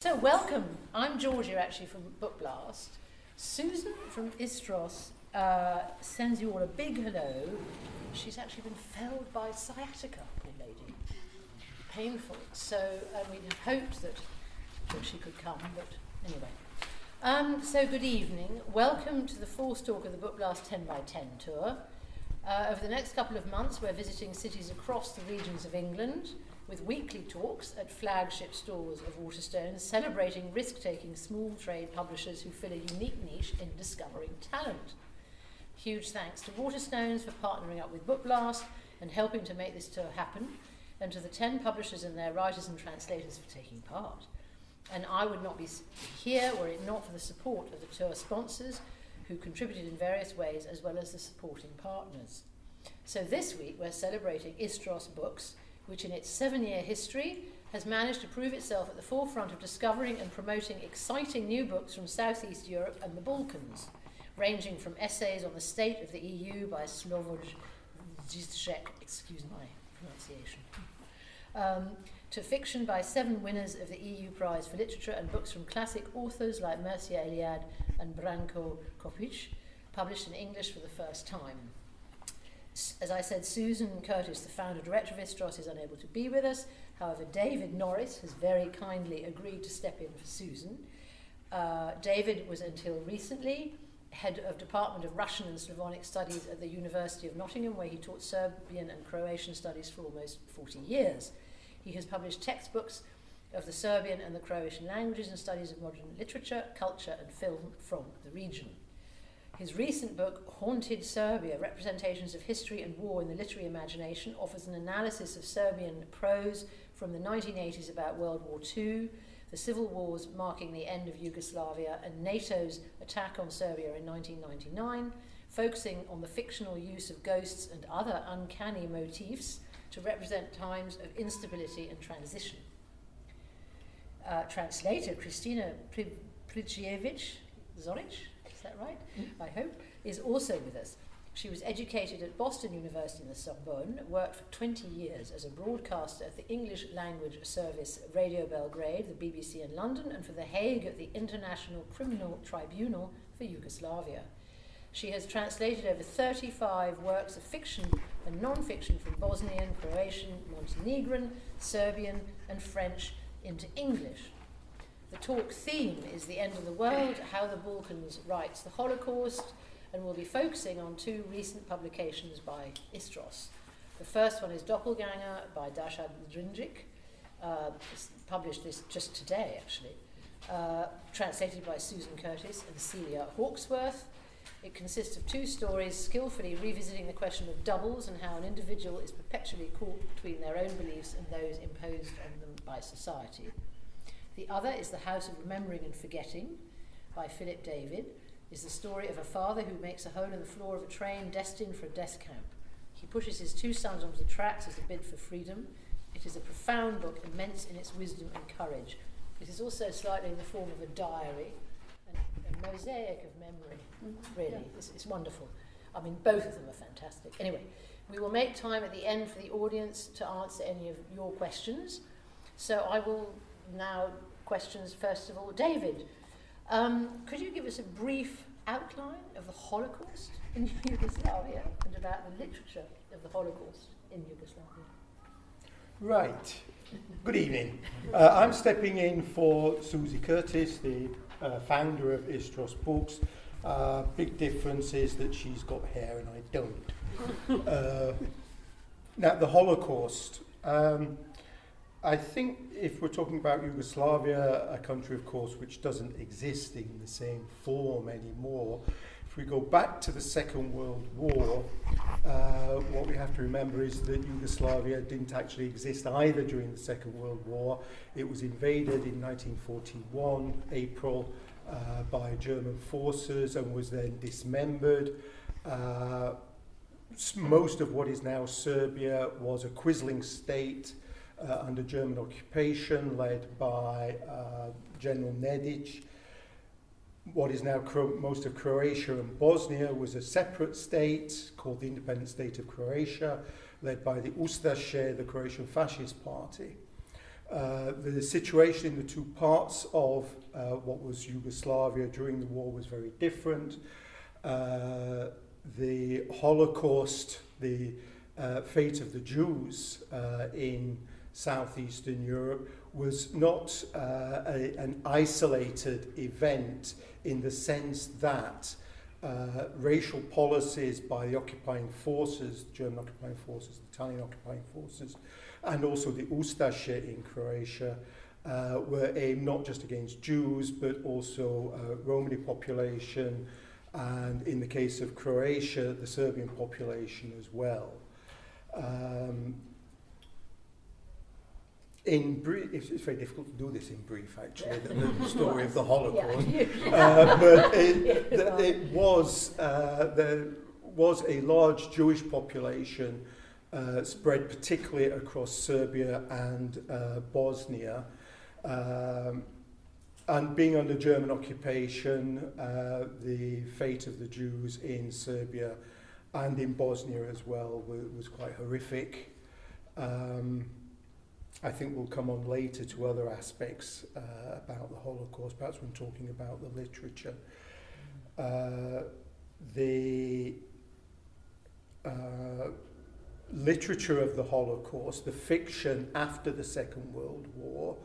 So welcome. I'm Georgia, actually, from BookBlast. Susan from Istros sends you all a big hello. She's actually been felled by sciatica, poor lady. Painful. So we hoped that she could come, but anyway. So good evening. Welcome to the fourth talk of the BookBlast 10x10 tour. Over the next couple of months, we're visiting cities across the regions of England, with weekly talks at flagship stores of Waterstones, celebrating risk-taking small trade publishers who fill a unique niche in discovering talent. Huge thanks to Waterstones for partnering up with BookBlast and helping to make this tour happen, and to the 10 publishers and their writers and translators for taking part. And I would not be here were it not for the support of the tour sponsors, who contributed in various ways, as well as the supporting partners. So this week we're celebrating Istros Books, which in its 7-year history has managed to prove itself at the forefront of discovering and promoting exciting new books from Southeast Europe and the Balkans, ranging from essays on the state of the EU by Slavonic, excuse my pronunciation, to fiction by 7 winners of the EU Prize for Literature and books from classic authors like Mircea Eliade and Branko Kopić, published in English for the first time. As I said, Susan Curtis, the founder-director of Istros, is unable to be with us. However, David Norris has very kindly agreed to step in for Susan. David was until recently head of Department of Russian and Slavonic Studies at the University of Nottingham, where he taught Serbian and Croatian studies for almost 40 years. He has published textbooks of the Serbian and the Croatian languages and studies of modern literature, culture and film from the region. His recent book, Haunted Serbia, Representations of History and War in the Literary Imagination, offers an analysis of Serbian prose from the 1980s about World War II, the civil wars marking the end of Yugoslavia, and NATO's attack on Serbia in 1999, focusing on the fictional use of ghosts and other uncanny motifs to represent times of instability and transition. Translator Christina Pribićević-Zorić, is that right? I hope, is also with us. She was educated at Boston University in the Sorbonne, worked for 20 years as a broadcaster at the English language service Radio Belgrade, the BBC in London, and for The Hague at the International Criminal Tribunal for Yugoslavia. She has translated over 35 works of fiction and non-fiction from Bosnian, Croatian, Montenegrin, Serbian and French into English. The talk theme is The End of the World, How the Balkans Writes the Holocaust, and we'll be focusing on 2 recent publications by Istros. The first one is Doppelganger by Dasha Drinjic, published this just today actually, translated by Susan Curtis and Celia Hawksworth. It consists of 2 stories skillfully revisiting the question of doubles and how an individual is perpetually caught between their own beliefs and those imposed on them by society. The other is The House of Remembering and Forgetting by Philip David, is the story of a father who makes a hole in the floor of a train destined for a death camp. He pushes his 2 sons onto the tracks as a bid for freedom. It is a profound book, immense in its wisdom and courage. It is also slightly in the form of a diary, a mosaic of memory, really. Yeah. It's wonderful. I mean, both of them are fantastic. Anyway, we will make time at the end for the audience to answer any of your questions. So I will now questions first of all. David, could you give us a brief outline of the Holocaust in Yugoslavia and about the literature of the Holocaust in Yugoslavia? Right. Good evening. I'm stepping in for Susie Curtis, the founder of Istros Books. Big difference is that she's got hair and I don't. Now, the Holocaust. I think if we're talking about Yugoslavia, a country, of course, which doesn't exist in the same form anymore, if we go back to the Second World War, what we have to remember is that Yugoslavia didn't actually exist either during the Second World War. It was invaded in 1941, April, by German forces and was then dismembered. Most of what is now Serbia was a quisling state under German occupation, led by General Nedić. What is now most of Croatia and Bosnia was a separate state called the Independent State of Croatia, led by the Ustaše, the Croatian Fascist Party. The situation in the two parts of what was Yugoslavia during the war was very different. The Holocaust, the fate of the Jews in southeastern Europe was not an isolated event in the sense that racial policies by the occupying forces, the German occupying forces, the Italian occupying forces, and also the Ustaše in Croatia, were aimed not just against Jews, but also Romani population, and in the case of Croatia, the Serbian population as well. In brief, it's very difficult to do this in brief, actually, the story of the Holocaust. But there was a large Jewish population spread particularly across Serbia and Bosnia. And being under German occupation, the fate of the Jews in Serbia and in Bosnia as well was quite horrific. I think we'll come on later to other aspects about the Holocaust, perhaps when talking about the literature. The literature of the Holocaust, the fiction after the Second World War,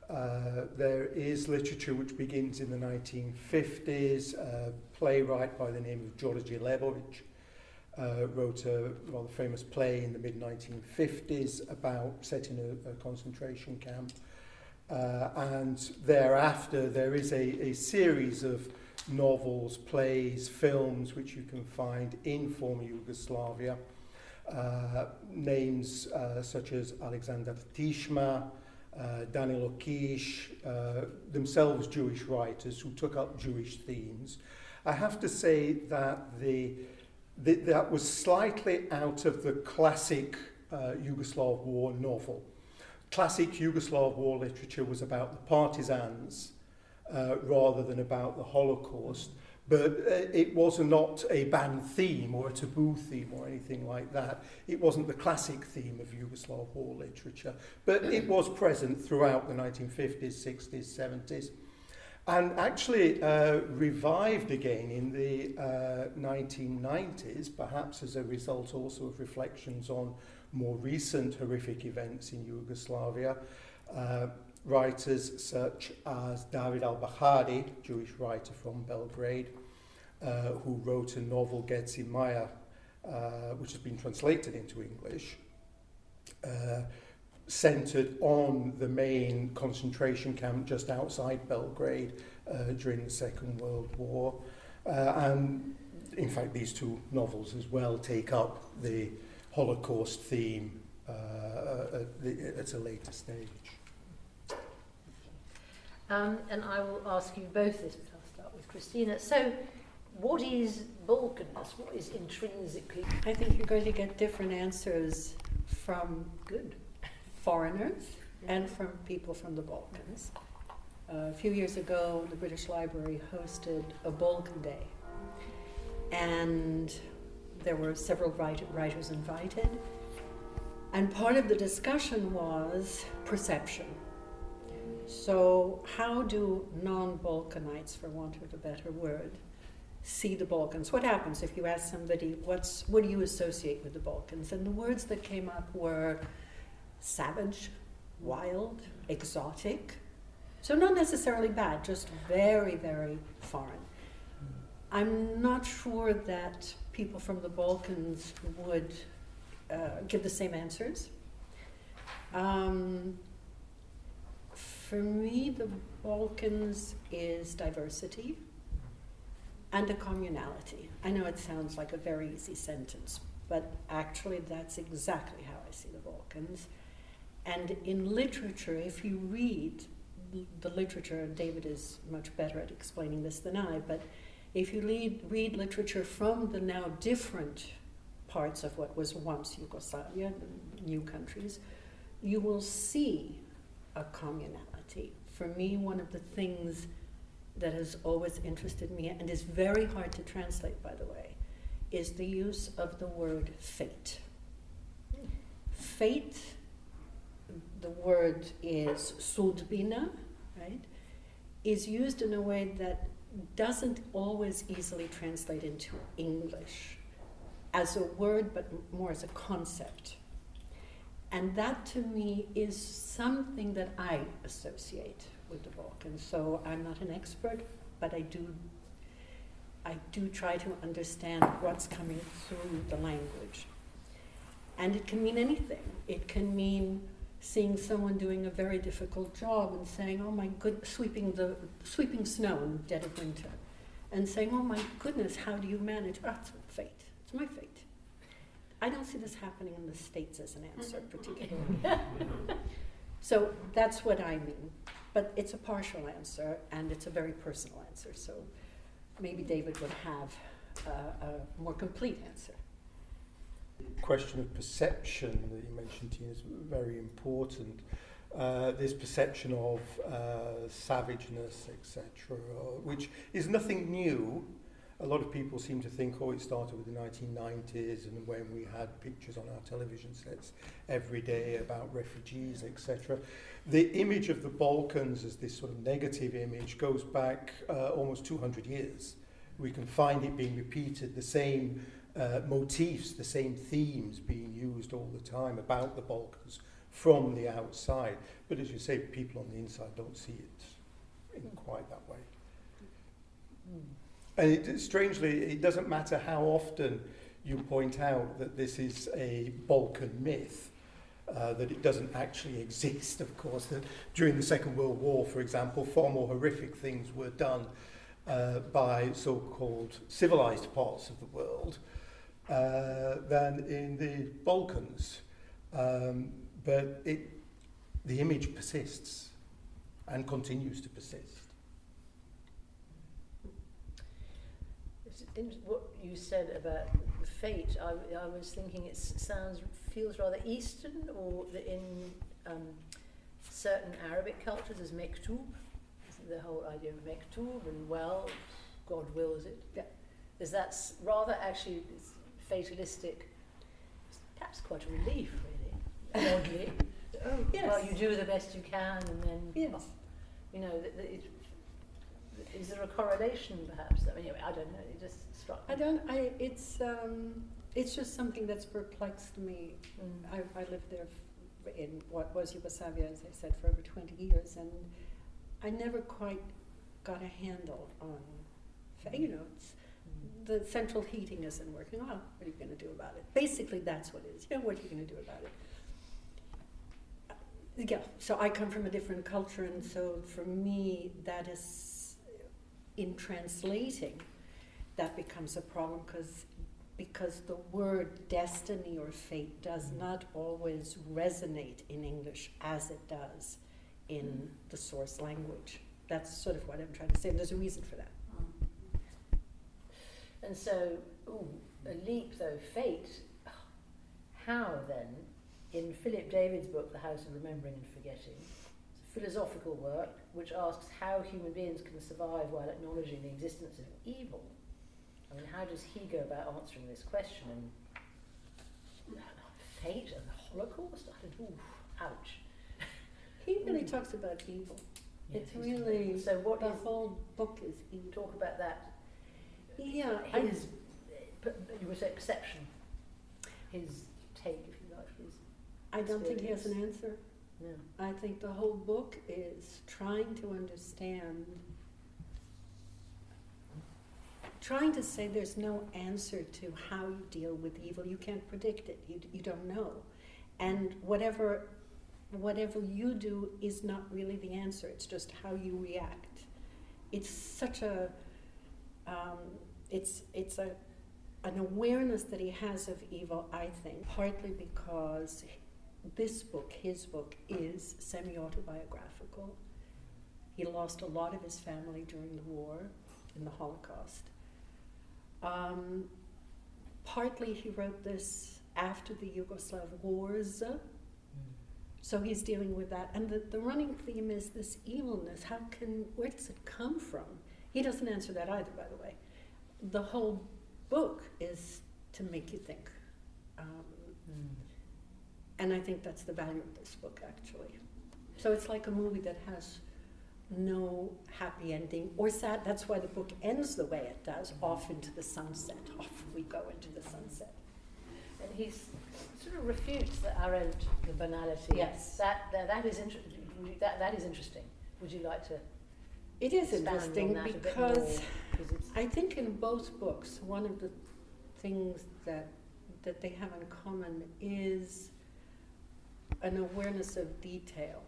there is literature which begins in the 1950s. A playwright by the name of Đorđe Lebović wrote a rather famous play in the mid-1950s set in a concentration camp. And thereafter, there is a series of novels, plays, films, which you can find in former Yugoslavia. Names such as Alexander Tišma, Danilo Kiš, themselves Jewish writers who took up Jewish themes. I have to say that that was slightly out of the classic Yugoslav war novel. Classic Yugoslav war literature was about the partisans rather than about the Holocaust, but it was not a banned theme or a taboo theme or anything like that. It wasn't the classic theme of Yugoslav war literature, but it was present throughout the 1950s, 60s, 70s. And actually revived again in the 1990s, perhaps as a result also of reflections on more recent horrific events in Yugoslavia. Writers such as David al-Bahari, Jewish writer from Belgrade, who wrote a novel, Geci Maja, which has been translated into English, centered on the main concentration camp just outside Belgrade during the Second World War. And in fact, these two novels as well take up the Holocaust theme at a later stage. And I will ask you both this, but I'll start with Christina. So, what is Balkanness? What is intrinsically? I think you're going to get different answers from foreigners and from people from the Balkans. A few years ago, the British Library hosted a Balkan Day, and there were several writers invited, and part of the discussion was perception. So how do non-Balkanites, for want of a better word, see the Balkans? What happens if you ask somebody, what do you associate with the Balkans? And the words that came up were savage, wild, exotic. So not necessarily bad, just very, very foreign. I'm not sure that people from the Balkans would give the same answers. For me, the Balkans is diversity and a communality. I know it sounds like a very easy sentence, but actually that's exactly how I see the Balkans. And in literature, if you read the literature, and David is much better at explaining this than I, but if you read literature from the now different parts of what was once Yugoslavia, the new countries, you will see a communality. For me, one of the things that has always interested me, and is very hard to translate, by the way, is the use of the word fate. Fate the word is sudbina, right, is used in a way that doesn't always easily translate into English as a word, but more as a concept. And that to me is something that I associate with the Balkans. So I'm not an expert, but I do try to understand what's coming through the language. And it can mean anything. It can mean seeing someone doing a very difficult job and saying, oh my goodness, sweeping snow in the dead of winter, and saying, oh my goodness, how do you manage? Oh, it's fate. It's my fate. I don't see this happening in the States as an answer, particularly. So that's what I mean. But it's a partial answer, and it's a very personal answer. So maybe David would have a more complete answer. Question of perception that you mentioned, Tina, is very important. This perception of savageness, etc., which is nothing new. A lot of people seem to think, it started with the 1990s and when we had pictures on our television sets every day about refugees, etc. The image of the Balkans as this sort of negative image goes back almost 200 years. We can find it being repeated, the same motifs, the same themes being used all the time about the Balkans from the outside. But as you say, people on the inside don't see it in quite that way. And strangely, it doesn't matter how often you point out that this is a Balkan myth, that it doesn't actually exist, of course, that during the Second World War, for example, far more horrific things were done by so-called civilized parts of the world than in the Balkans. But the image persists and continues to persist. What you said about the fate, I was thinking it feels rather Eastern, or in certain Arabic cultures as mektub, the whole idea of mektub and God wills it. Yeah. Is that rather actually fatalistic, perhaps quite a relief really, oddly. Yes. Well, you do the best you can and then, yes. Is there a correlation, perhaps? I mean, I don't know. It just struck me. It's just something that's perplexed me. I lived there in what was Yugoslavia, as I said, for over 20 years, and I never quite got a handle on, the central heating isn't working. Oh, what are you going to do about it? Basically, that's what it is. What are you going to do about it? Yeah. So I come from a different culture, and so for me, that is. In translating, that becomes a problem because the word destiny or fate does not always resonate in English as it does in the source language. That's sort of what I'm trying to say, and there's a reason for that. And so, a leap though, fate, how then, in Philip David's book, The House of Remembering and Forgetting, philosophical work which asks how human beings can survive while acknowledging the existence of evil. I mean, how does he go about answering this question? And fate and the Holocaust? Ouch. He really talks about evil. Yes, it's really, so what the whole book is evil. Talk about that. Yeah. You would say perception. His take, if you like, his I don't think he has an answer. No. I think the whole book is trying to understand, trying to say there's no answer to how you deal with evil. You can't predict it. You don't know. And whatever you do is not really the answer. It's just how you react. It's such a, it's an awareness that he has of evil, I think, partly because this book, his book, is semi-autobiographical. He lost a lot of his family during the war, in the Holocaust. Partly he wrote this after the Yugoslav wars, so he's dealing with that. And the running theme is this evilness. Where does it come from? He doesn't answer that either, by the way. The whole book is to make you think. And I think that's the value of this book, actually. So it's like a movie that has no happy ending or sad. That's why the book ends the way it does, off into the sunset. Off we go into the sunset. And he sort of refutes the arrant, the banality. Yes. That is that is interesting. Would you like to? It is expand on interesting that a bit because more? 'Cause it's- I think in both books, one of the things that they have in common is an awareness of detail.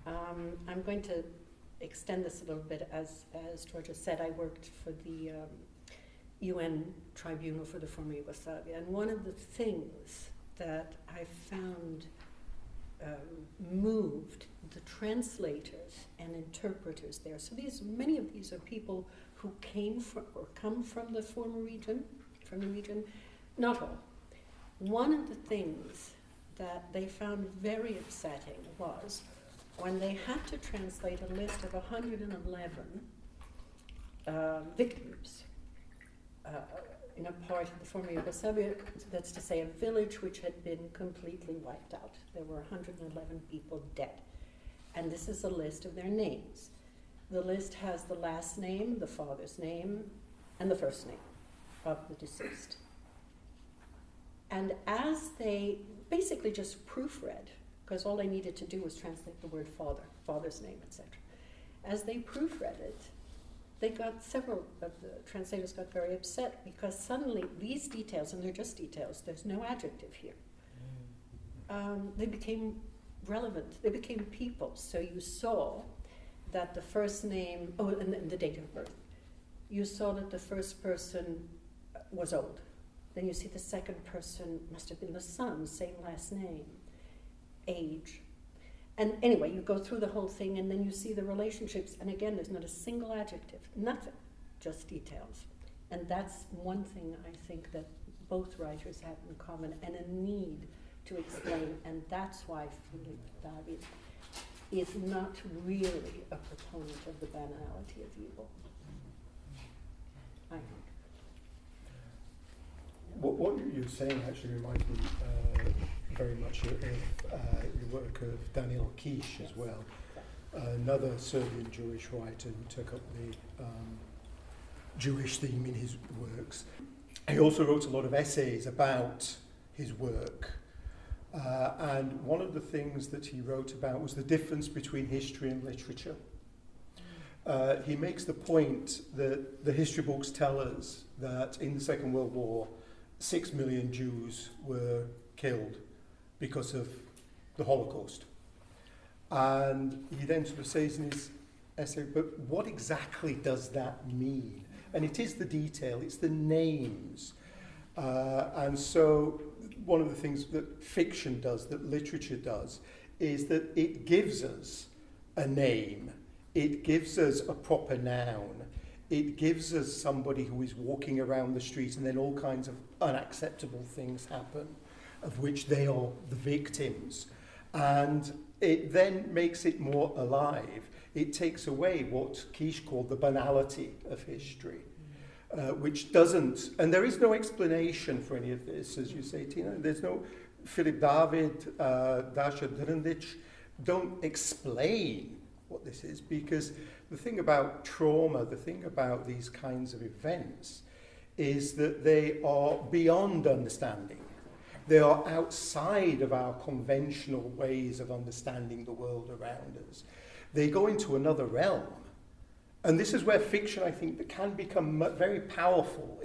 I'm going to extend this a little bit. As Georgia said, I worked for the UN Tribunal for the former Yugoslavia, and one of the things that I found moved the translators and interpreters there. So many of these are people who came from or come from the former region, not all. One of the things that they found very upsetting was when they had to translate a list of 111 victims in a part of the former Yugoslavia, that's to say a village which had been completely wiped out. There were 111 people dead. And this is a list of their names. The list has the last name, the father's name, and the first name of the deceased. And as they basically just proofread, because all they needed to do was translate the word father, father's name, etc. As they proofread it, several of the translators got very upset because suddenly these details, and they're just details, there's no adjective here, they became relevant, they became people. So you saw that the first name, and the date of birth, you saw that the first person was old. Then you see the second person must have been the son, same last name, age. And anyway, you go through the whole thing and then you see the relationships, and again, there's not a single adjective, nothing, just details. And that's one thing I think that both writers have in common, and a need to explain, and that's why Philip David is not really a proponent of the banality of evil, I think. What you're saying actually reminds me very much of the work of Daniel Kish as well, another Serbian Jewish writer who took up the Jewish theme in his works. He also wrote a lot of essays about his work, and one of the things that he wrote about was the difference between history and literature. He makes the point that the history books tell us that in the Second World War, 6 million Jews were killed because of the Holocaust. And he then sort of says in his essay, but what exactly does that mean? And it is the detail, it's the names. And so one of the things that fiction does, that literature does, is that it gives us a name, it gives us a proper noun, it gives us somebody who is walking around the street and then all kinds of unacceptable things happen, of which they are the victims. And it then makes it more alive. It takes away what Kish called the banality of history, which doesn't, and there is no explanation for any of this, as you say, Tina. There's no, Philip David, Dasha Drndic don't explain what this is, because the thing about trauma, the thing about these kinds of events, is that they are beyond understanding. They are outside of our conventional ways of understanding the world around us. They go into another realm. And this is where fiction, I think, that can become very powerful.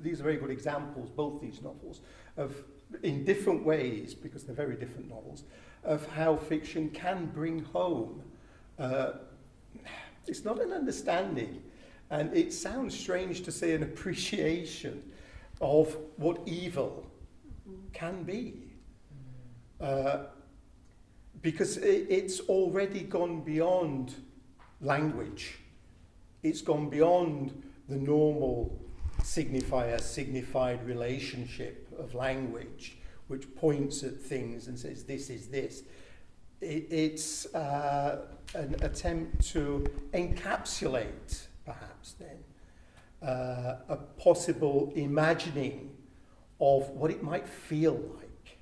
These are very good examples, both these novels, of in different ways, because they're very different novels, of how fiction can bring home. It's not an understanding, and it sounds strange to say an appreciation of what evil can be, because it's already gone beyond language. It's gone beyond the normal signifier-signified relationship of language, which points at things and says, this is this. It's an attempt to encapsulate, perhaps then, a possible imagining of what it might feel like.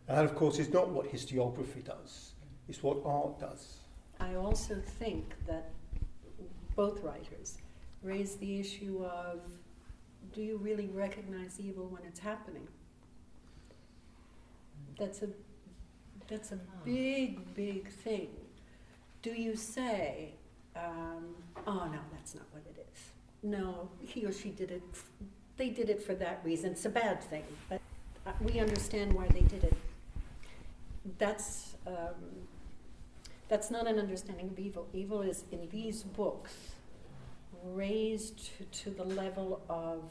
And that, of course, is not what historiography does. It's what art does. I also think that both writers raise the issue of, do you really recognize evil when it's happening? That's a big, big thing. Do you say, oh no, that's not what it is. No, he or she did it, they did it for that reason. It's a bad thing, but we understand why they did it. That's not an understanding of evil. Evil is, in these books, raised to the level of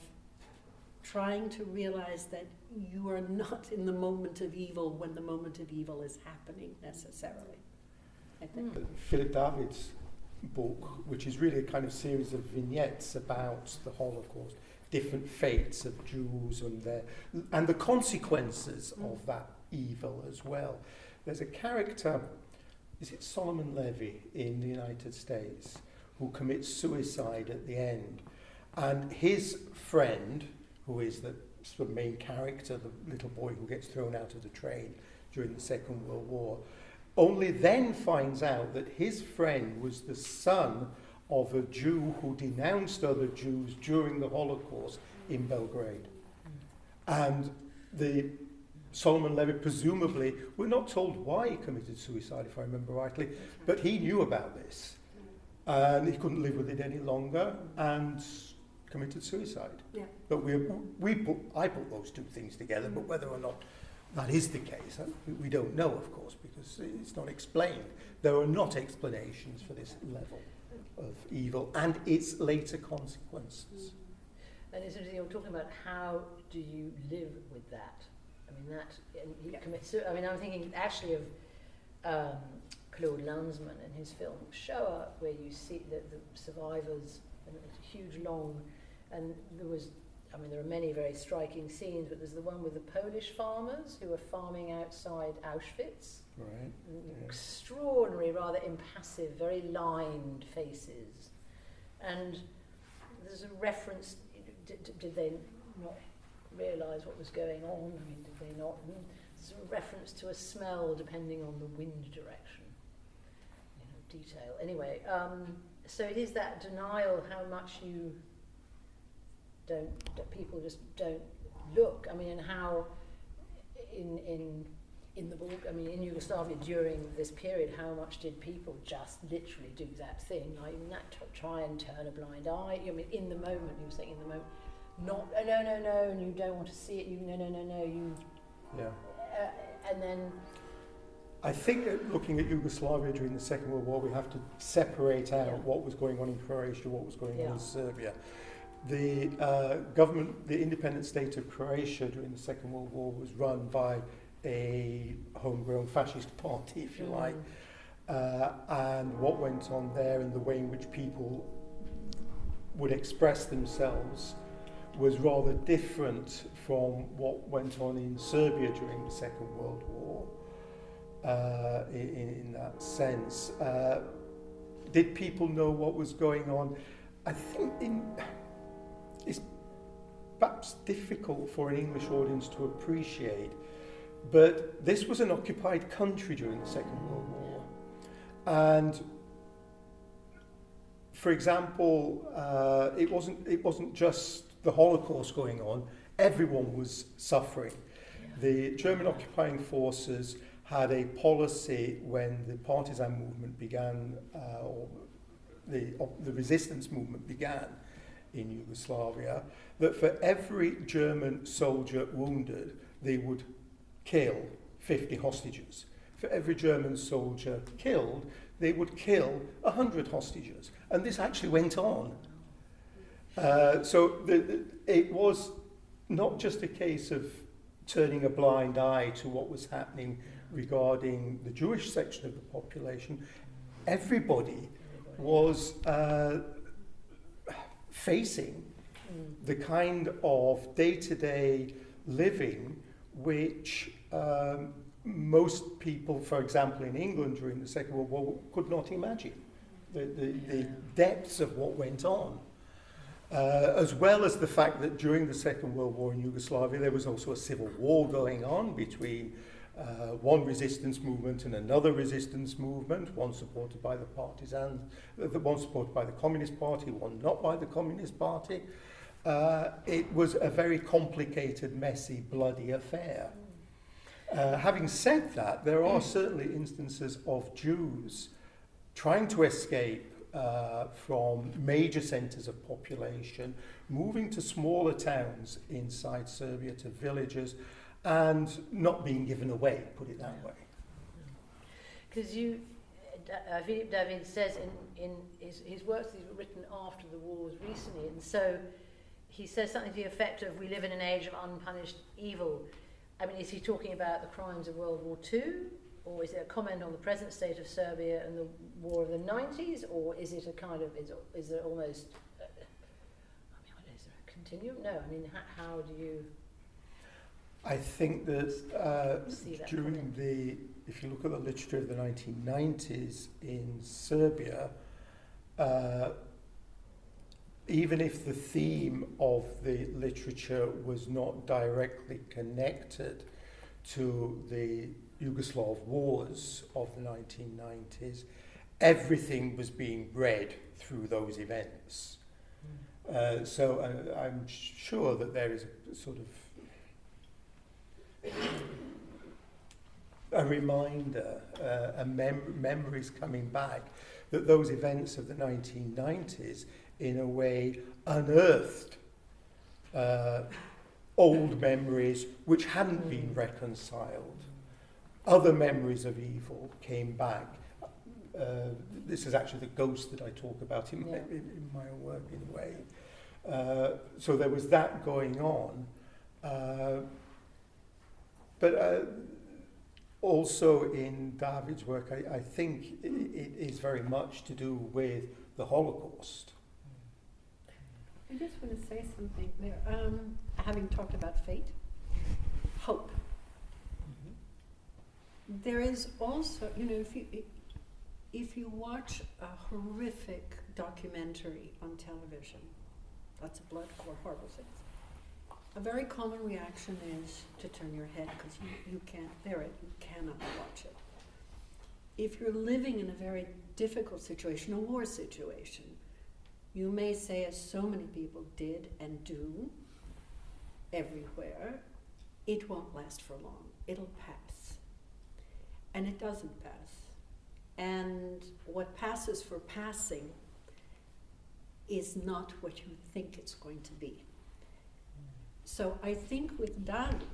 trying to realize that you are not in the moment of evil when the moment of evil is happening necessarily, I think. Philip David's book, which is really a kind of series of vignettes about the Holocaust, different fates of Jews and the consequences of that evil as well. There's a character, is it Solomon Levy in the United States, who commits suicide at the end. And his friend, who is the sort of main character, the little boy who gets thrown out of the train during the Second World War, only then finds out that his friend was the son of a Jew who denounced other Jews during the Holocaust in Belgrade. And Solomon Levy, presumably, we're not told why he committed suicide, if I remember rightly, but he knew about this. And he couldn't live with it any longer and committed suicide. Yeah. But I put those two things together, but whether or not that is the case, we don't know, of course, because it's not explained. There are not explanations for this level of evil and its later consequences. And it's interesting, you're talking about how do you live with that? I mean, he commits suicide. I mean, I'm thinking actually of Claude Lanzmann and his film Shoah, where you see the survivors, and it's a huge long, and there are many very striking scenes, but there's the one with the Polish farmers who are farming outside Auschwitz. Right. Yeah. Extraordinary, rather impassive, very lined faces. And there's a reference, did they not realise what was going on? I mean, did they not? There's a reference to a smell depending on the wind direction. Detail. Anyway, so it is that denial, how much you people just don't look. I mean, and how in the book, I mean, in Yugoslavia during this period, how much did people just literally do that thing, like try and turn a blind eye? I mean, in the moment, you were saying in the moment, not no, and you don't want to see it. You no, you. Yeah. And then. I think that looking at Yugoslavia during the Second World War, we have to separate out what was going on in Croatia, what was going on in Serbia. The government, the independent state of Croatia during the Second World War was run by a homegrown fascist party, if you like. And what went on there and the way in which people would express themselves was rather different from what went on in Serbia during the Second World War. In that sense. Did people know what was going on? I think it's perhaps difficult for an English audience to appreciate, but this was an occupied country during the Second World War. And for example, it wasn't just the Holocaust going on, everyone was suffering. The German occupying forces had a policy when the partisan movement began, or the resistance movement began in Yugoslavia, that for every German soldier wounded, they would kill 50 hostages. For every German soldier killed, they would kill 100 hostages. And this actually went on. So it was not just a case of turning a blind eye to what was happening regarding the Jewish section of the population. Everybody was facing the kind of day-to-day living which most people, for example, in England during the Second World War, could not imagine. The depths of what went on. As well as the fact that during the Second World War in Yugoslavia, there was also a civil war going on between one resistance movement and another resistance movement, one supported by the partisans, one supported by the Communist Party, one not by the Communist Party. It was a very complicated, messy, bloody affair. Having said that, there are certainly instances of Jews trying to escape from major centres of population, moving to smaller towns inside Serbia, to villages, and not being given away, put it that way. Because David says in his works that he's written after the wars recently, and so he says something to the effect of, we live in an age of unpunished evil. I mean, is he talking about the crimes of World War II? Or is it a comment on the present state of Serbia and the war of the 90s? Or is it a kind of, is there almost, is there a continuum? No, I mean, how do you... I think that during if you look at the literature of the 1990s in Serbia, even if the theme of the literature was not directly connected to the Yugoslav wars of the 1990s, everything was being bred through those events. So I'm sure that there is a sort of a reminder, memories coming back, that those events of the 1990s in a way unearthed old memories which hadn't been reconciled. Other memories of evil came back. This is actually the ghost that I talk about in my own work, in a way. So there was that going on. But also in David's work, I think it is very much to do with the Holocaust. I just want to say something there. Having talked about fate, hope. There is also, if you watch a horrific documentary on television, lots of blood, gore, horrible things, a very common reaction is to turn your head because you can't bear it, you cannot watch it. If you're living in a very difficult situation, a war situation, you may say, as so many people did and do everywhere, it won't last for long, it'll pass. And it doesn't pass. And what passes for passing is not what you think it's going to be. So I think with David,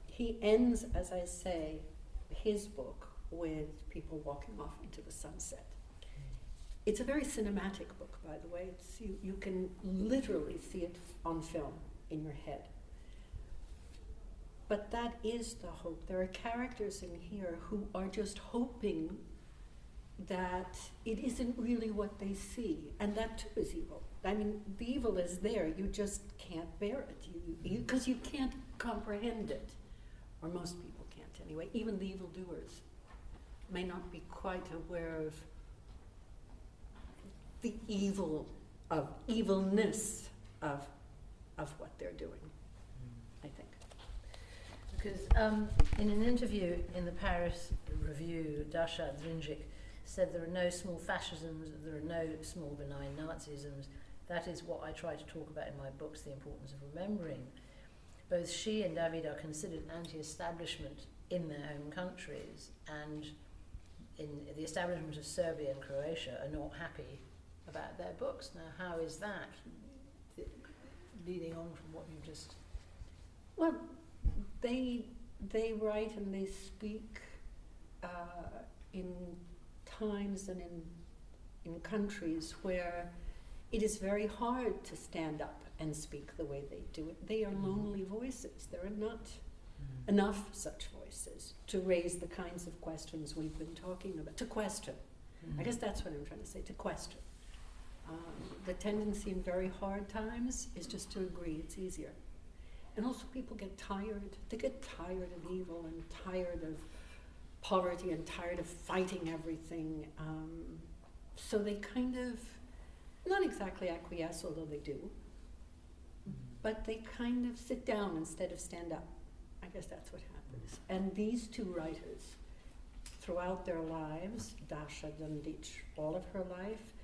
he ends, as I say, his book with people walking off into the sunset. It's a very cinematic book, by the way. You can literally see it on film in your head. But that is the hope. There are characters in here who are just hoping that it isn't really what they see, and that too is evil. I mean, the evil is there, you just can't bear it, because you can't comprehend it, or most people can't anyway. Even the evildoers may not be quite aware of the evilness of what they're doing, I think. Because in an interview in the Paris Review, Dasha Drinjic said there are no small fascisms, there are no small benign Nazisms. That is what I try to talk about in my books, the importance of remembering. Both she and David are considered anti-establishment in their home countries, and in the establishment of Serbia and Croatia are not happy about their books. Now, how is that leading on from what you just... Well, they write and they speak in times and in countries where it is very hard to stand up and speak the way they do it. They are lonely voices. There are not enough such voices to raise the kinds of questions we've been talking about, to question. I guess that's what I'm trying to say, to question. The tendency in very hard times is just to agree, it's easier. And also people get tired. They get tired of evil and tired of poverty and tired of fighting everything. So they kind of, not exactly acquiesce, although they do, but they kind of sit down instead of stand up, I guess that's what happens. And these two writers, throughout their lives, Dasha Dandić all of her life,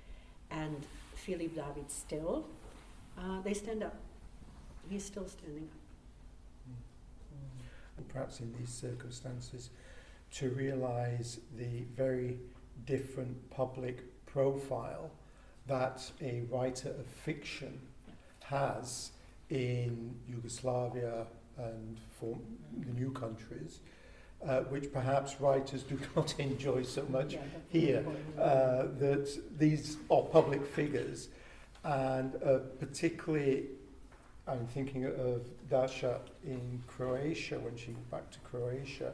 and Filip David still, they stand up. He's still standing up. And perhaps in these circumstances, to realise the very different public profile that a writer of fiction has in Yugoslavia and for the new countries, which perhaps writers do not enjoy so much here, that these are public figures, and particularly I'm thinking of Dasha in Croatia. When she went back to Croatia,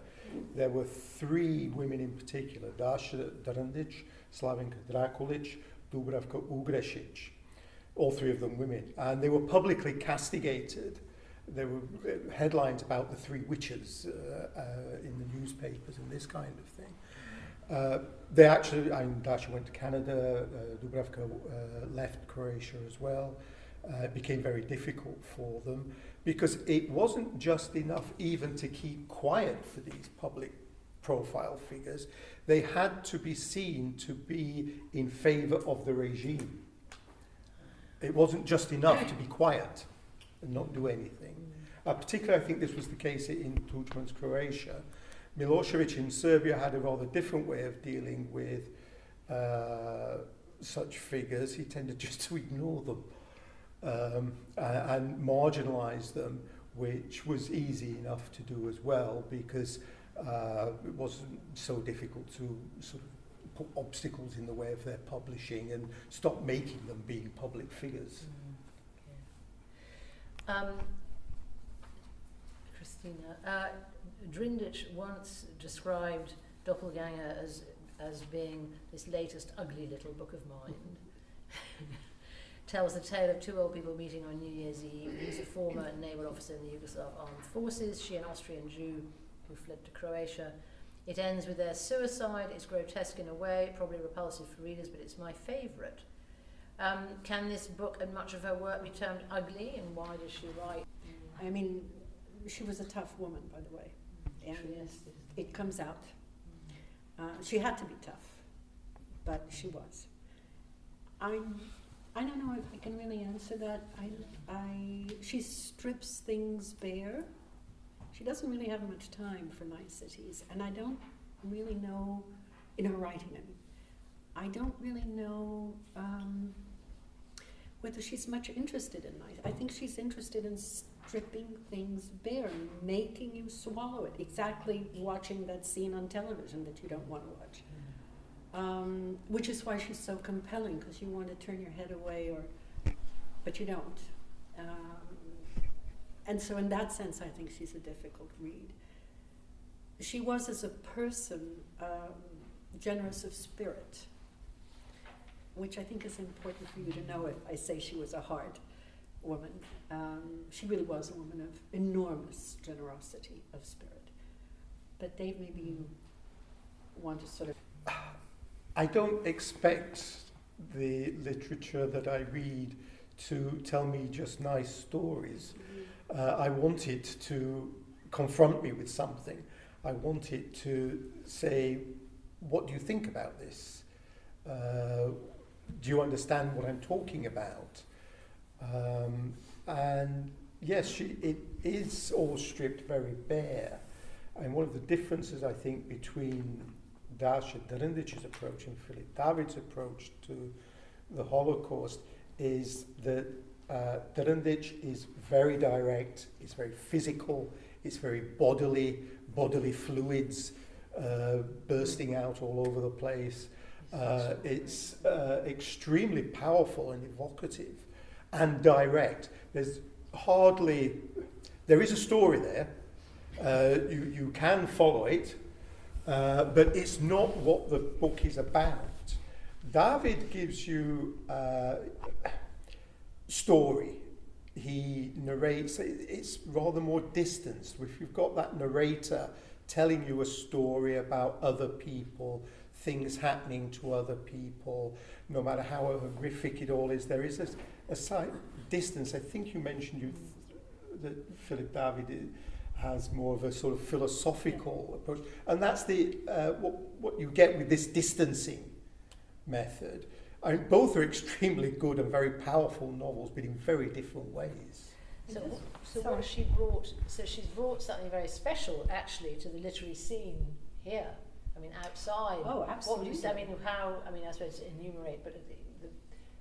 there were three women in particular: Dasha Dandić, Slavenka Drakulić, Dubravka Ugrešić, all three of them women, and they were publicly castigated. There were headlines about the three witches in the newspapers and this kind of thing. They actually, Dasha went to Canada, Dubravka left Croatia as well. It became very difficult for them because it wasn't just enough even to keep quiet for these public profile figures. They had to be seen to be in favour of the regime. It wasn't just enough to be quiet and not do anything. Particularly, I think this was the case in Tudjman's Croatia. Milosevic in Serbia had a rather different way of dealing with such figures. He tended just to ignore them and marginalise them, which was easy enough to do as well because it wasn't so difficult to sort of put obstacles in the way of their publishing and stop making them being public figures. Christina, Drindic once described Doppelganger as being this latest ugly little book of mind. Tells the tale of two old people meeting on New Year's Eve. He's a former naval officer in the Yugoslav armed forces, she an Austrian Jew who fled to Croatia. It ends with their suicide. It's grotesque in a way, probably repulsive for readers, but it's my favourite. Can this book and much of her work be termed ugly, and why does she write? I mean, she was a tough woman, by the way, and it comes out. She had to be tough, but she was. I don't know if I can really answer that. She strips things bare. She doesn't really have much time for niceties, and I don't really know, in her writing, I don't really know whether she's much interested in nice. I think she's interested in stripping things bare, making you swallow it, exactly watching that scene on television that you don't want to watch. Which is why she's so compelling, because you want to turn your head away, but you don't. And so in that sense, I think she's a difficult read. She was, as a person, generous of spirit, which I think is important for you to know if I say she was a hard woman. She really was a woman of enormous generosity of spirit. But Dave, maybe you want to sort of... I don't expect the literature that I read to tell me just nice stories. I want it to confront me with something. I want it to say, what do you think about this? Do you understand what I'm talking about? And yes, it is all stripped very bare. And one of the differences, I think, between Dasha Drindic's approach and Filip David's approach to the Holocaust is that Drindic is very direct, it's very physical, it's very bodily fluids bursting out all over the place. It's extremely powerful and evocative and direct. There is a story there, you can follow it, but it's not what the book is about. David gives you story. He narrates, it's rather more distanced. If you've got that narrator telling you a story about other people, things happening to other people, no matter how horrific it all is, there is a slight distance. I think you mentioned that Filip David has more of a sort of philosophical approach. And that's the what you get with this distancing method. I mean, both are extremely good and very powerful novels, but in very different ways. So what she brought, so she's brought something very special actually to the literary scene here. I mean, outside. Oh, absolutely. What would you say? I suppose to enumerate, but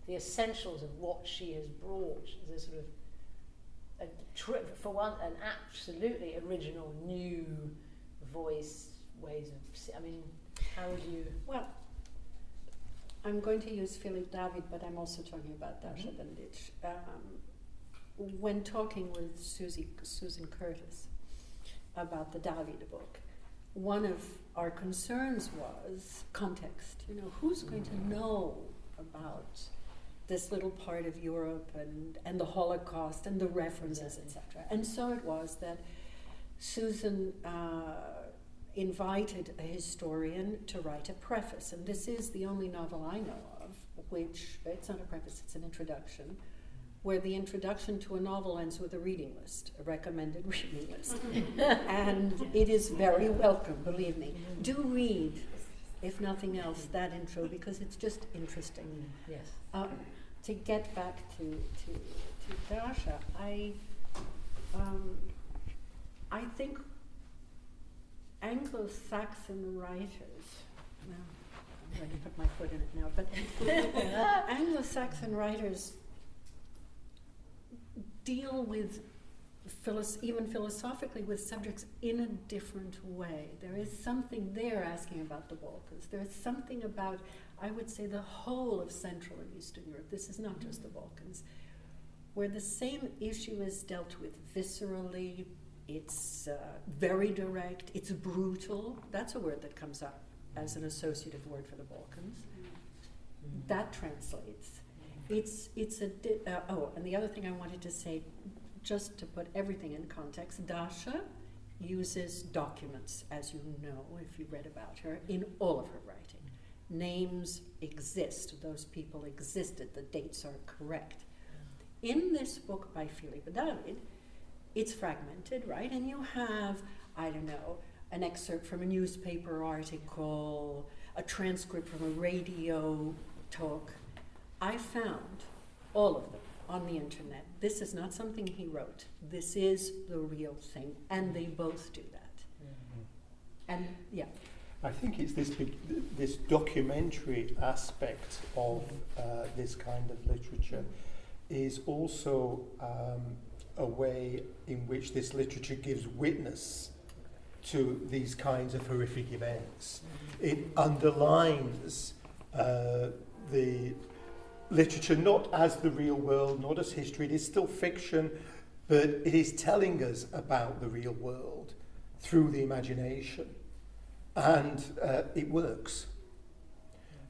the essentials of what she has brought is a sort of, for one, an absolutely original new voice, ways of, how would you... Well, I'm going to use Filip David, but I'm also talking about Dasha Bandic. When talking with Susan Curtis about the David book, one of our concerns was context. Who's going to know about this little part of Europe and the Holocaust and the references, etc. And so it was that Susan invited a historian to write a preface, and this is the only novel I know of which, it's not a preface, it's an introduction, where the introduction to a novel ends with a reading list, a recommended reading list. And it is very welcome, believe me. Do read, if nothing else, that intro, because it's just interesting. Yes. To get back to Dasha, I think Anglo-Saxon writers, I'm going to put my foot in it now, but Anglo-Saxon writers deal with, even philosophically, with subjects in a different way. There is something there asking about the Balkans. There is something about, I would say, the whole of Central and Eastern Europe. This is not just the Balkans, where the same issue is dealt with viscerally. It's very direct. It's brutal. That's a word that comes up as an associative word for the Balkans. That translates. And the other thing I wanted to say, just to put everything in context, Dasha uses documents, as you know, if you read about her, in all of her writing. Names exist. Those people existed. The dates are correct. In this book by Filip David, it's fragmented, right? And you have, an excerpt from a newspaper article, a transcript from a radio talk. I found all of them on the internet. This is not something he wrote. This is the real thing, and they both do that. And I think it's this documentary aspect of this kind of literature is also a way in which this literature gives witness to these kinds of horrific events. It underlines the literature not as the real world, not as history. It is still fiction, but it is telling us about the real world through the imagination. And it works.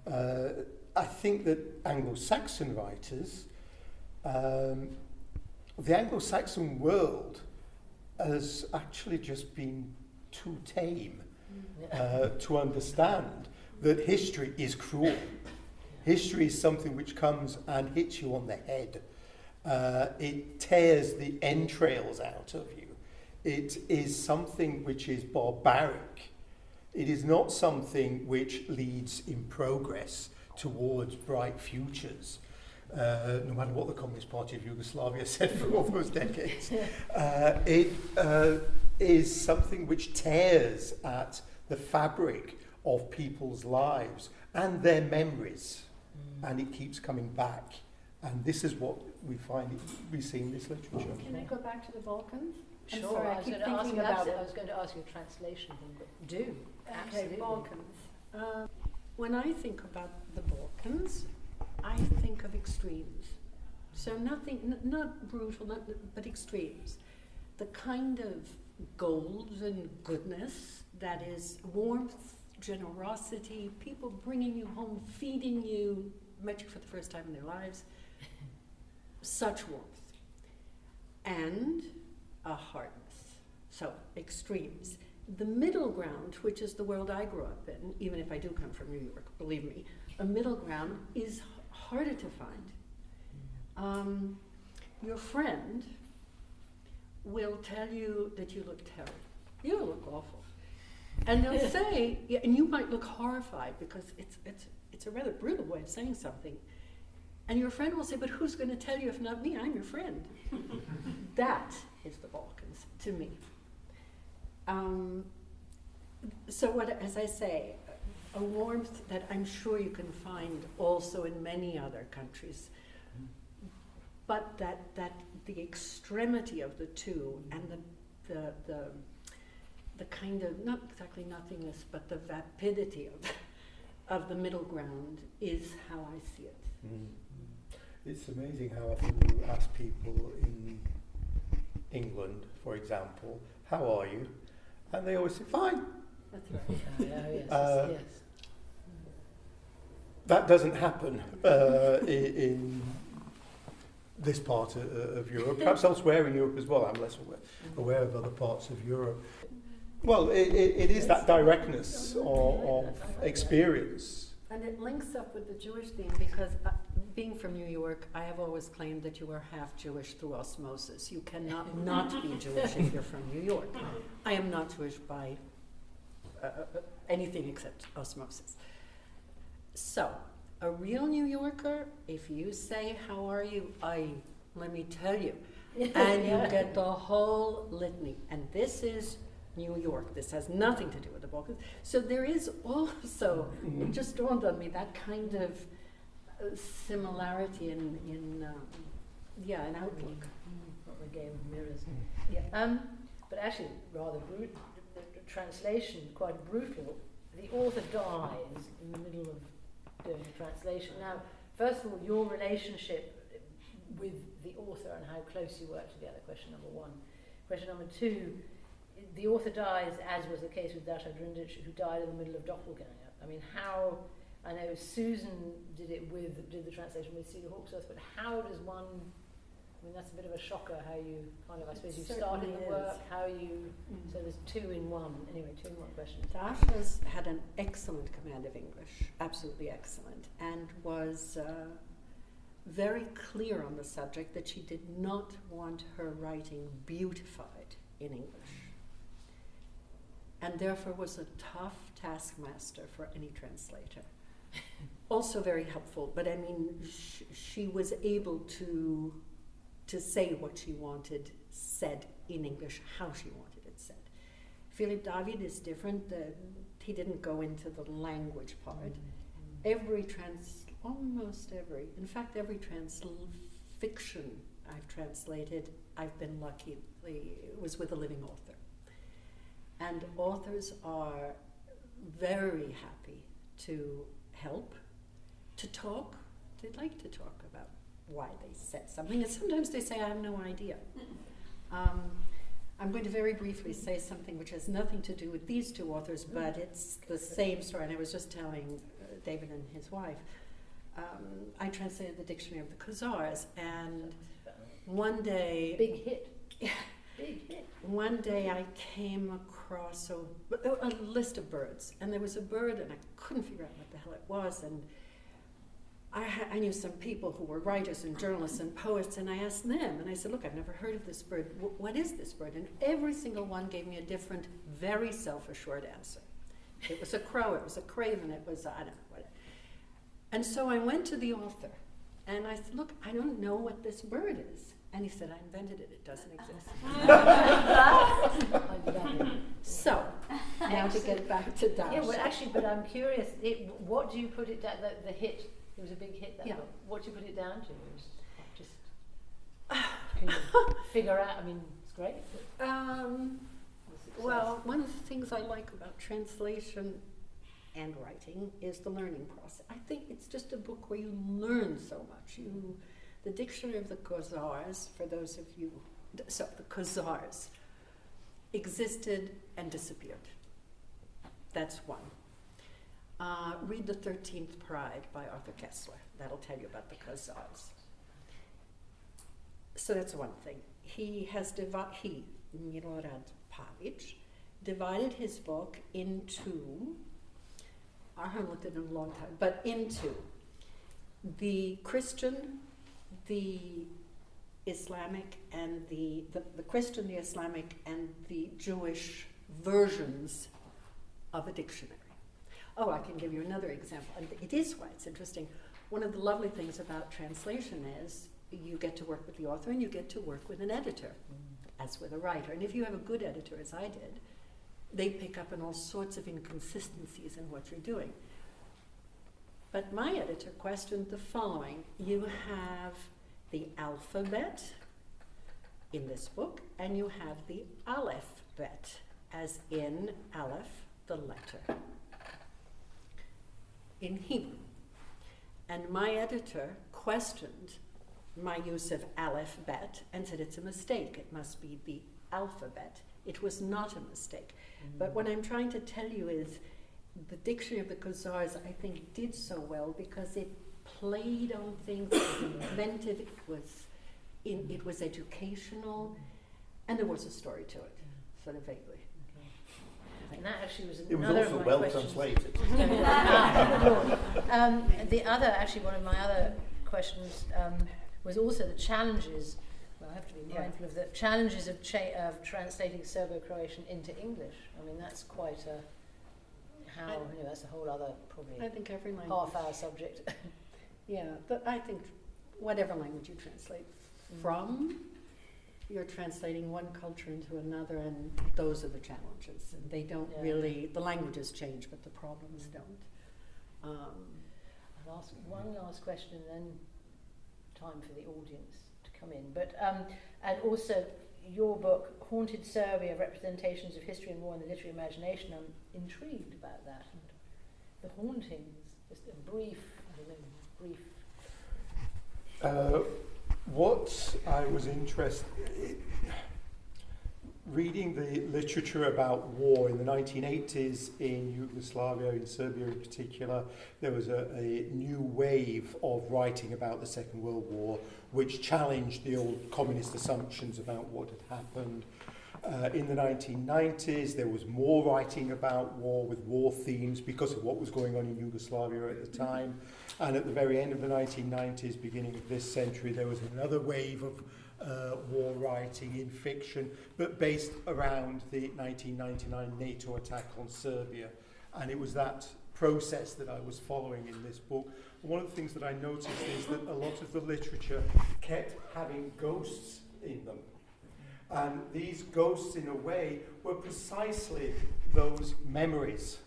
I think that Anglo-Saxon writers, the Anglo-Saxon world has actually just been too tame to understand that history is cruel. History is something which comes and hits you on the head. It tears the entrails out of you. It is something which is barbaric. It is not something which leads in progress towards bright futures, no matter what the Communist Party of Yugoslavia said for all those decades. It is something which tears at the fabric of people's lives and their memories, and it keeps coming back. And this is what we see in this literature. Can I go back to the Balkans? Sure, sorry, I was going to ask you a translation thing, but do. Absolutely. Balkans. When I think about the Balkans, I think of extremes. So nothing, not brutal, but extremes. The kind of gold and goodness that is warmth, generosity, people bringing you home, feeding you, met you for the first time in their lives. Such warmth. And a hardness. So, extremes. The middle ground, which is the world I grew up in, even if I do come from New York, believe me, a middle ground is harder to find. Your friend will tell you that you look terrible. You look awful. And they'll say, yeah, and you might look horrified because it's a rather brutal way of saying something. And your friend will say, but who's going to tell you if not me? I'm your friend. That is the Balkans to me. So what, as I say, a warmth that I'm sure you can find also in many other countries, but that the extremity of the two and the kind of, not exactly nothingness, but the vapidity of the middle ground is how I see it. Mm. It's amazing how often you ask people in England, for example, how are you? And they always say, fine. That's right. Yes. That doesn't happen in this part of Europe, perhaps elsewhere in Europe as well. I'm less aware of other parts of Europe. Well, it is that directness of experience. And it links up with the Jewish theme because being from New York, I have always claimed that you are half Jewish through osmosis. You cannot not be Jewish if you're from New York. I am not Jewish by anything except osmosis. So, a real New Yorker, if you say, how are you? Let me tell you. And you get the whole litany. And this is New York. This has nothing to do with the Balkans. So there is also, it just dawned on me, that kind of similarity in outlook. Not the game of mirrors. Yeah. But actually, rather brutal. The translation, quite brutal. The author dies in the middle of doing the translation. Now, first of all, your relationship with the author and how close you work together, question number one. Question number two, the author dies, as was the case with Dasha Drindic, who died in the middle of Doppelganger. I mean, how, I know Susan did the translation with Cedar Hawksworth, but how does one, I mean, that's a bit of a shocker how you kind of, I suppose you started the work, how you, so there's two in one. Anyway, two in one question. Dasha's had an excellent command of English, absolutely excellent, and was very clear on the subject that she did not want her writing beautified in English. And therefore was a tough taskmaster for any translator. Also very helpful, but I mean, she was able to say what she wanted said in English, how she wanted it said. Philip David is different. He didn't go into the language part. Almost every, in fact, every fiction I've translated, I've been lucky, it was with a living author. And authors are very happy to help, to talk. They like to talk about why they said something, and sometimes they say, I have no idea. I'm going to very briefly say something which has nothing to do with these two authors, but it's the same story, and I was just telling David and his wife, I translated the Dictionary of the Khazars, and one day... Big hit. Big hit. One day I came across a list of birds, and there was a bird, and I couldn't figure out what the hell it was, and I knew some people who were writers and journalists and poets, and I asked them, and I said, look, I've never heard of this bird. What is this bird? And every single one gave me a different, very self-assured answer. It was a crow, it was a craven, it was, I don't know what. And so I went to the author, and I said, look, I don't know what this bird is. And he said, I invented it, it doesn't exist. So, now to get back to Dasha. Yeah, well, actually, but I'm curious, what do you put it down, the hit? It was a big hit, that book. What do you put it down to? It was just, can you figure out, I mean, it's great. Well, one of the things I like about translation and writing is the learning process. I think it's just a book where you learn so much. The Dictionary of the Khazars, for those of you, the Khazars, existed and disappeared. That's one. Read The 13th Pride by Arthur Koestler. That'll tell you about the Khazars. So that's one thing. Milorad Pavić, divided his book into, I haven't looked at it in a long time, but into the Christian, the Islamic and the Christian, the Islamic, and the Jewish versions of a dictionary. Oh, I can give you another example. And it is why it's interesting. One of the lovely things about translation is you get to work with the author and you get to work with an editor, as with a writer. And if you have a good editor, as I did, they pick up on all sorts of inconsistencies in what you're doing. But my editor questioned the following. You have the alphabet in this book, and you have the aleph-bet, as in aleph, the letter, in Hebrew. And my editor questioned my use of aleph-bet and said it's a mistake. It must be the alphabet. It was not a mistake. But what I'm trying to tell you is the Dictionary of the Khazars, I think, did so well because it played on things, it was inventive, it was educational, and there was a story to it, sort of vaguely. And that actually was It was another also of my well questions. translated. One of my other questions was also the challenges. Well, I have to be mindful of the challenges of translating Serbo-Croatian into English. I mean, that's quite a that's a whole other probably I think every language. half-hour subject. Yeah, but I think whatever language you translate from, you're translating one culture into another, and those are the challenges. And they don't really, the languages change, but the problems don't. I'll ask one last question and then time for the audience to come in. But and also your book, Haunted Serbia, Representations of History and War in the Literary Imagination. I'm intrigued about that. And the hauntings, just a brief. What I was interested reading the literature about war in the 1980s in Yugoslavia, in Serbia in particular, there was a new wave of writing about the Second World War, which challenged the old communist assumptions about what had happened. In the 1990s, there was more writing about war with war themes because of what was going on in Yugoslavia at the time. And at the very end of the 1990s, beginning of this century, there was another wave of war writing in fiction, but based around the 1999 NATO attack on Serbia. And it was that process that I was following in this book. One of the things that I noticed is that a lot of the literature kept having ghosts in them. And these ghosts, in a way, were precisely those memories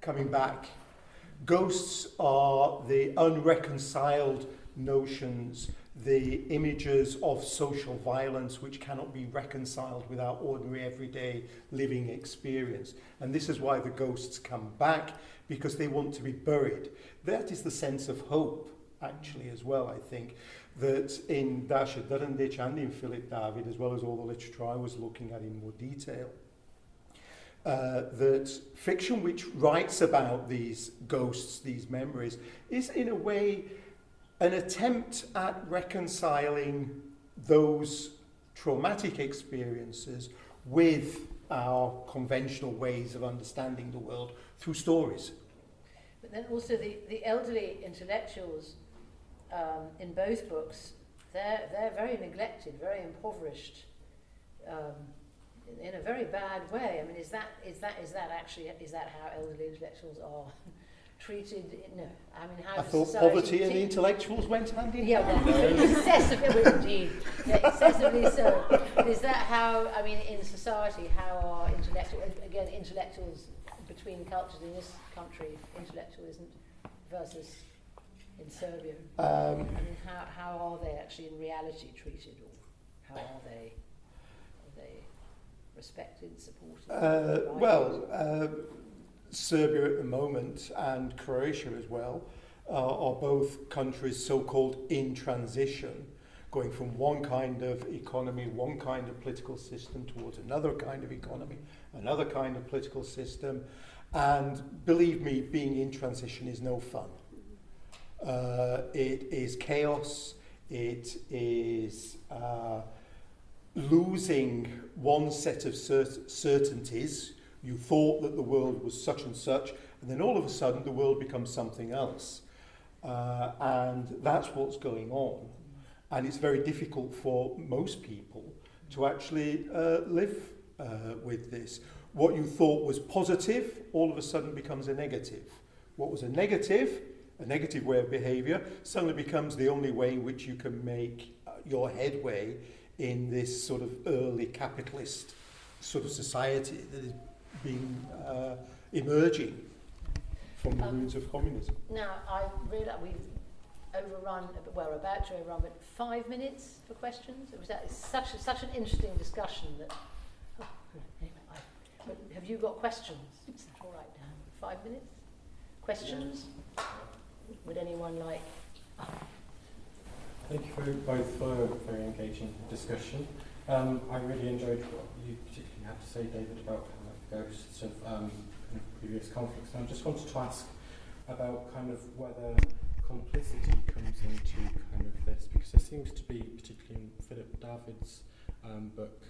coming back. Ghosts are the unreconciled notions, the images of social violence which cannot be reconciled with our ordinary everyday living experience. And this is why the ghosts come back, because they want to be buried. That is the sense of hope, actually, as well, I think, that in Dasha Durandich and in Philip David, as well as all the literature I was looking at in more detail, that fiction which writes about these ghosts, these memories, is in a way an attempt at reconciling those traumatic experiences with our conventional ways of understanding the world through stories. But then also the elderly intellectuals in both books, they're very neglected, very impoverished, in a very bad way. I mean, is that how elderly intellectuals are treated? No, I mean, how I does thought society poverty and intellectuals went hand in hand. Excessively, indeed, excessively so. Is that how? I mean, in society, how are intellectuals between cultures in this country, intellectualism versus in Serbia? I mean, how are they actually in reality treated, or how are they respected, supported? Serbia at the moment and Croatia as well are both countries so-called in transition, going from one kind of economy, one kind of political system towards another kind of economy, another kind of political system. And believe me, being in transition is no fun. It is chaos. It is losing one set of certainties. You thought that the world was such and such, and then all of a sudden the world becomes something else. And that's what's going on. And it's very difficult for most people to actually live with this. What you thought was positive, all of a sudden becomes a negative. What was a negative way of behaviour, suddenly becomes the only way in which you can make your headway in this sort of early capitalist sort of society that is being emerging from the ruins of communism. Now, I realise we've overrun, we're about to overrun, but 5 minutes for questions? It was such an interesting discussion that... Oh, anyway, but have you got questions? Is that all right, Dan? 5 minutes? Questions? Yeah. Would anyone like... Thank you both for a very engaging discussion. I really enjoyed what you particularly had to say, David, about kind of ghosts of kind of previous conflicts. And I just wanted to ask about kind of whether complicity comes into kind of this, because there seems to be, particularly in Philip David's book,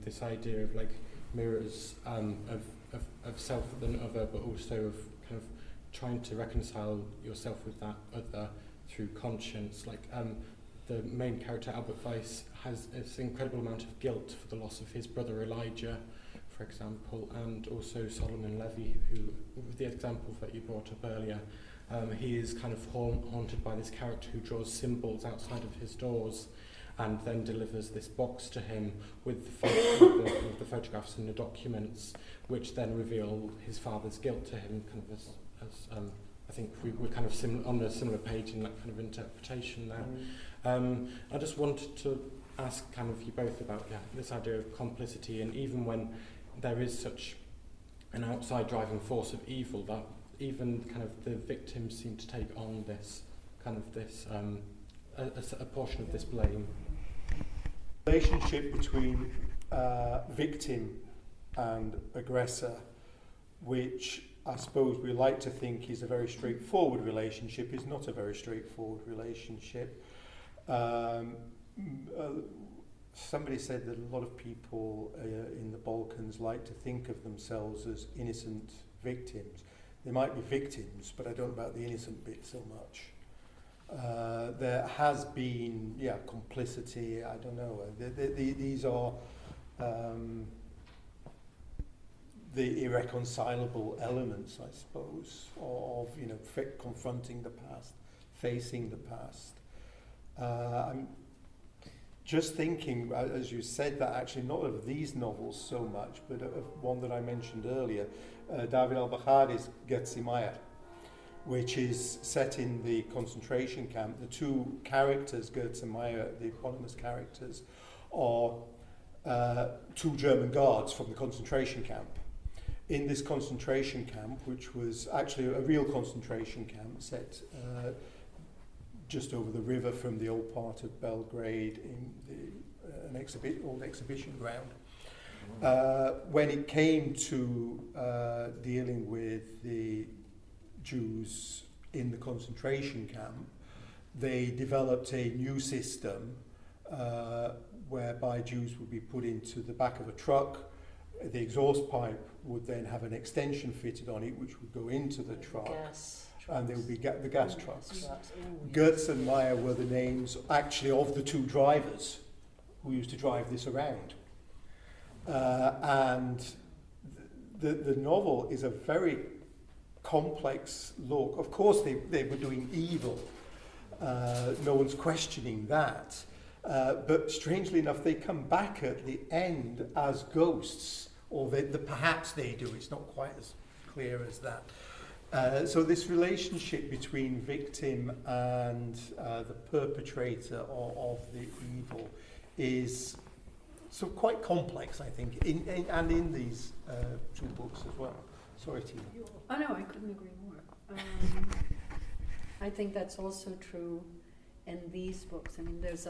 this idea of like mirrors of self and other, but also of kind of trying to reconcile yourself with that other through conscience. Like the main character, Albert Weiss, has this incredible amount of guilt for the loss of his brother Elijah, for example, and also Solomon Levy, who, with the example that you brought up earlier, he is kind of haunted by this character who draws symbols outside of his doors and then delivers this box to him with the photographs and the documents, which then reveal his father's guilt to him, kind of as I think we're kind of on a similar page in that kind of interpretation there. I just wanted to ask kind of you both about this idea of complicity, and even when there is such an outside driving force of evil, that even kind of the victims seem to take on this kind of this a portion of this blame. Relationship between victim and aggressor, which I suppose we like to think is a very straightforward relationship, is not a very straightforward relationship. Somebody said that a lot of people in the Balkans like to think of themselves as innocent victims. They might be victims, but I don't know about the innocent bit so much. There has been, complicity, I don't know. These are the irreconcilable elements, I suppose, of confronting the past, facing the past. I'm just thinking, as you said, that actually not of these novels so much, but of one that I mentioned earlier, David al-Bakhari's Getsimaya, which is set in the concentration camp. The two characters, Getsimaya, the eponymous characters, are two German guards from the concentration camp. In this concentration camp, which was actually a real concentration camp set just over the river from the old part of Belgrade in an old exhibition ground. When it came to dealing with the Jews in the concentration camp, they developed a new system whereby Jews would be put into the back of a truck. The exhaust pipe would then have an extension fitted on it, which would go into the truck. And there would be the gas trucks. Goetz and Meyer were the names actually of the two drivers who used to drive this around. And the novel is a very complex look. Of course they were doing evil. No one's questioning that. But strangely enough, they come back at the end as ghosts, or perhaps they do. It's not quite as clear as that. So this relationship between victim and the perpetrator of the evil is so quite complex, I think, in these two books as well. Sorry, Tina. Oh no, I couldn't agree more. I think that's also true in these books. I mean, there's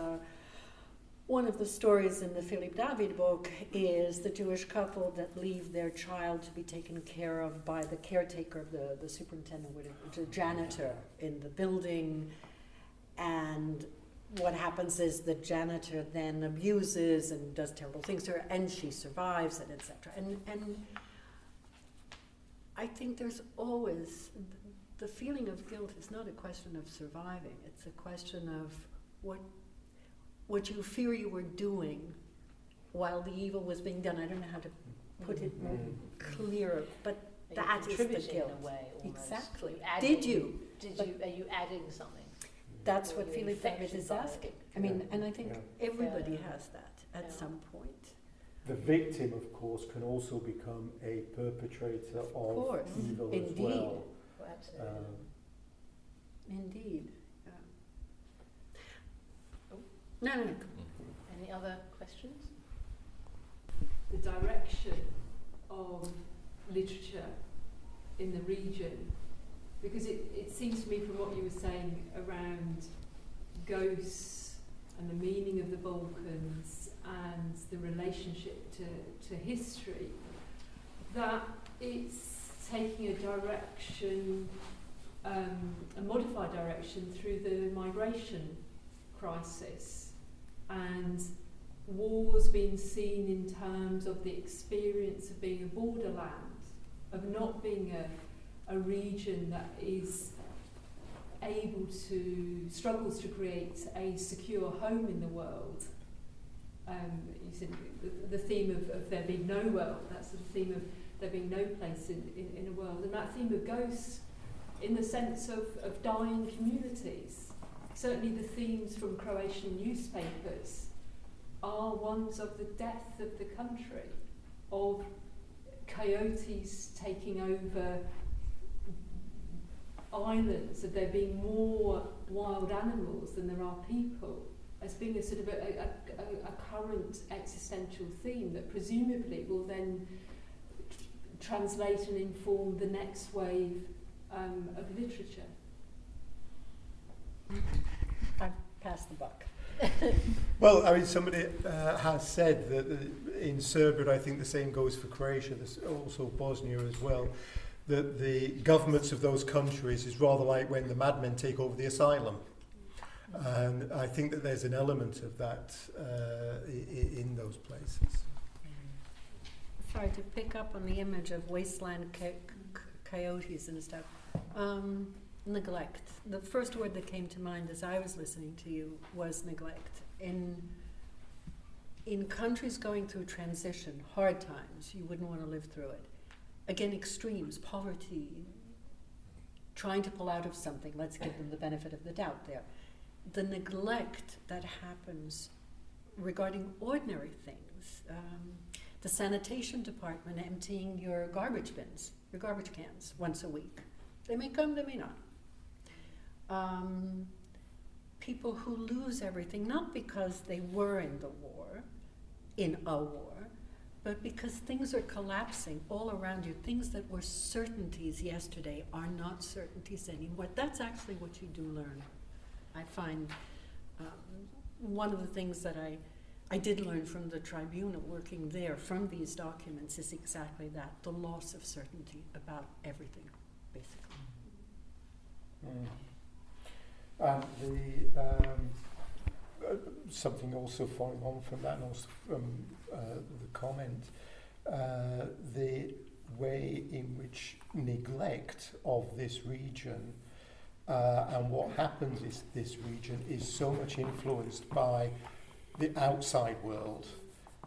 one of the stories in the Philip David book is the Jewish couple that leave their child to be taken care of by the caretaker of the superintendent, the janitor in the building. And what happens is the janitor then abuses and does terrible things to her, and she survives, and etc. And I think there's always the feeling of guilt is not a question of surviving. It's a question of what what you fear you were doing while the evil was being done. I don't know how to put it more clearer, but that is the guilt. In a way, almost. Exactly. Adding, Did you? Are you adding something? That's Or what you're Philip David infected is by it? asking. I mean, and I think everybody Yeah. has that at Yeah. some point. The victim, of course, can also become a perpetrator of course. evil as Indeed. well. Oh, absolutely. Indeed. No. Any other questions? The direction of literature in the region, because it seems to me from what you were saying around ghosts and the meaning of the Balkans and the relationship to history, that it's taking a direction, a modified direction through the migration crisis, and wars being seen in terms of the experience of being a borderland, of not being a region that is able to, struggles to create a secure home in the world. You said the theme of there being no world, that sort of theme of there being no place in a world, and that theme of ghosts in the sense of dying communities. Certainly the themes from Croatian newspapers are ones of the death of the country, of coyotes taking over islands, of there being more wild animals than there are people, as being a sort of a current existential theme that presumably will then translate and inform the next wave of literature. I passed the buck. Well, I mean, somebody has said that in Serbia, I think the same goes for Croatia, there's also Bosnia as well, that the governments of those countries is rather like when the madmen take over the asylum. And I think that there's an element of that in those places. Sorry, to pick up on the image of wasteland coyotes and stuff. Neglect. The first word that came to mind as I was listening to you was neglect. In countries going through transition, hard times, you wouldn't want to live through it. Again, extremes, poverty, trying to pull out of something, let's give them the benefit of the doubt there. The neglect that happens regarding ordinary things, the sanitation department emptying your garbage bins, your garbage cans once a week. They may come, they may not. People who lose everything, not because they were in a war, but because things are collapsing all around you. Things that were certainties yesterday are not certainties anymore. That's actually what you do learn. I find one of the things that I did learn from the tribunal working there, from these documents, is exactly that, the loss of certainty about everything, basically. And something also following on from that, and also from the comment, the way in which neglect of this region and what happens is this region is so much influenced by the outside world.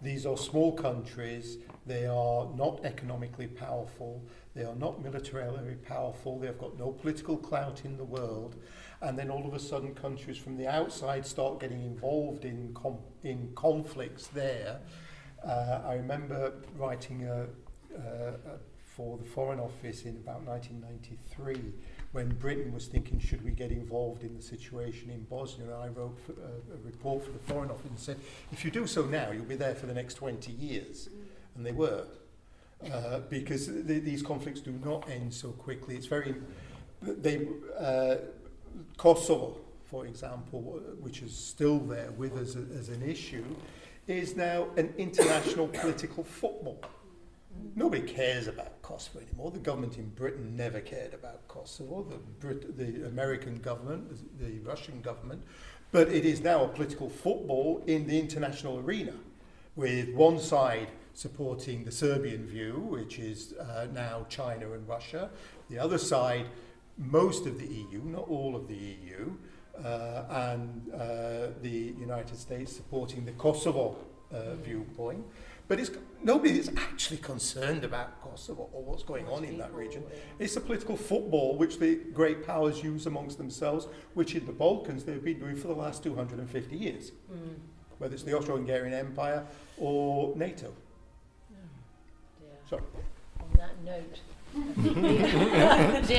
These are small countries, they are not economically powerful, they are not militarily powerful, they've got no political clout in the world, and then all of a sudden countries from the outside start getting involved in conflicts there. I remember writing for the Foreign Office in about 1993, when Britain was thinking, should we get involved in the situation in Bosnia? And I wrote a report for the Foreign Office and said, if you do so now, you'll be there for the next 20 years. And they were. Because these conflicts do not end so quickly. It's very... Kosovo, for example, which is still there with us as an issue, is now an international political football. Nobody cares about Kosovo anymore. The government in Britain never cared about Kosovo, the American government, the Russian government, but it is now a political football in the international arena, with one side supporting the Serbian view, which is now China and Russia, the other side, most of the EU, not all of the EU, and the United States supporting the Kosovo viewpoint. But nobody is actually concerned about Kosovo or what's going on in that region. It's a political football which the great powers use amongst themselves, which in the Balkans they've been doing for the last 250 years, whether it's the Austro-Hungarian Empire or NATO. Yeah. Sorry. On that note,